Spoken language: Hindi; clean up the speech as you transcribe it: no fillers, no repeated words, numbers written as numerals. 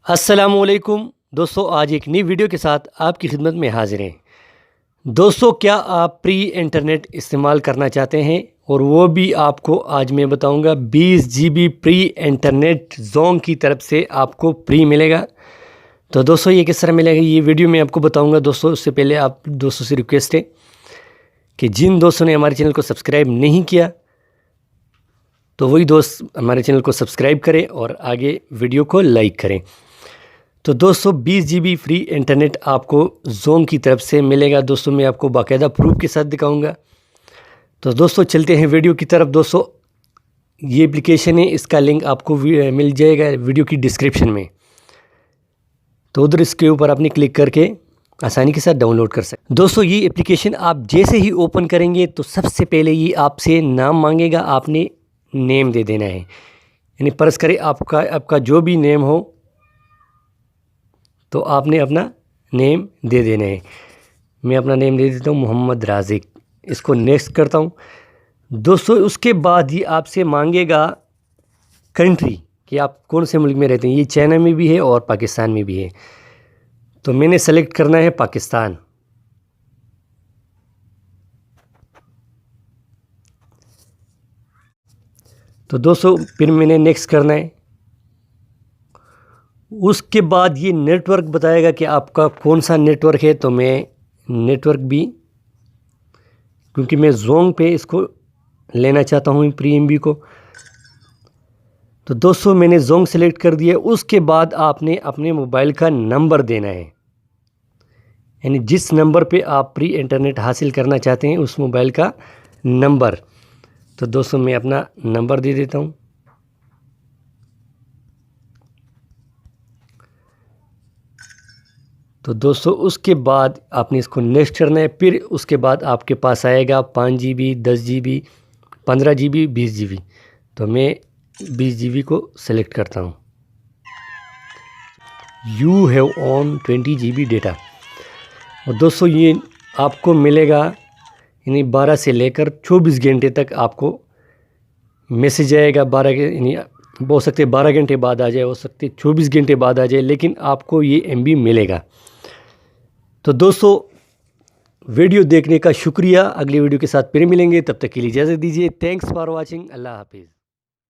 अस्सलामुअलैकुम दोस्तों, आज एक नई वीडियो के साथ आपकी खिदमत में हाजिर हैं। दोस्तों, क्या आप प्री इंटरनेट इस्तेमाल करना चाहते हैं और वो भी आपको आज मैं बताऊंगा 20 GB प्री इंटरनेट जोंग की तरफ से आपको प्री मिलेगा। तो दोस्तों, ये किस तरह मिलेगा ये वीडियो मैं आपको बताऊंगा। दोस्तों, उससे पहले आप दोस्तों से रिक्वेस्ट है कि जिन दोस्तों ने हमारे चैनल को सब्सक्राइब नहीं किया तो वही दोस्त हमारे चैनल को सब्सक्राइब करें और आगे वीडियो को लाइक करें। तो दोस्तों, 20 GB फ्री इंटरनेट आपको जोंग की तरफ से मिलेगा। दोस्तों, मैं आपको बाकायदा प्रूफ के साथ दिखाऊंगा। तो दोस्तों, चलते हैं वीडियो की तरफ। दोस्तों, ये एप्लीकेशन है, इसका लिंक आपको मिल जाएगा वीडियो की डिस्क्रिप्शन में। तो उधर इसके ऊपर आपने क्लिक करके आसानी के साथ डाउनलोड कर सकते। दोस्तों, ये एप्लीकेशन आप जैसे ही ओपन करेंगे तो सबसे पहले ये आपसे नाम मांगेगा, आपने नेम दे देना है। यानी फ़र्ज़ करें आपका जो भी नेम हो तो आपने अपना नेम दे देना है। मैं अपना नेम दे देता हूँ मोहम्मद राज़िक। इसको नेक्स्ट करता हूँ। दोस्तों, उसके बाद ये आपसे मांगेगा कंट्री कि आप कौन से मुल्क में रहते हैं। ये चाइना में भी है और पाकिस्तान में भी है। तो मैंने सेलेक्ट करना है पाकिस्तान। तो दोस्तों, फिर मैंने नेक्स्ट करना है। उसके बाद ये नेटवर्क बताएगा कि आपका कौन सा नेटवर्क है। तो मैं नेटवर्क भी, क्योंकि मैं जोंग पे इसको लेना चाहता हूँ प्री एमबी को। तो दोस्तों, मैंने जोंग सेलेक्ट कर दिया। उसके बाद आपने अपने मोबाइल का नंबर देना है, यानी जिस नंबर पे आप प्री इंटरनेट हासिल करना चाहते हैं उस मोबाइल का नंबर। तो दोस्तों, मैं अपना नंबर दे देता हूँ। तो दोस्तों, उसके बाद आपने इसको नेक्स्ट करना है। फिर उसके बाद आपके पास आएगा 5 GB, 10 GB, 15 GB, 20 GB। तो मैं 20 GB को सेलेक्ट करता हूँ। You have on 20 GB data. और दोस्तों, ये आपको मिलेगा यानी 12 से लेकर 24 घंटे तक आपको मैसेज आएगा। 12 के यानी हो सकते 12 घंटे बाद आ जाए, हो सकते 24 घंटे बाद आ जाए, लेकिन आपको ये MB मिलेगा। तो दोस्तों, वीडियो देखने का शुक्रिया। अगली वीडियो के साथ फिर मिलेंगे, तब तक के लिए इजाज़त दीजिए। Thanks for watching. अल्लाह हाफिज़।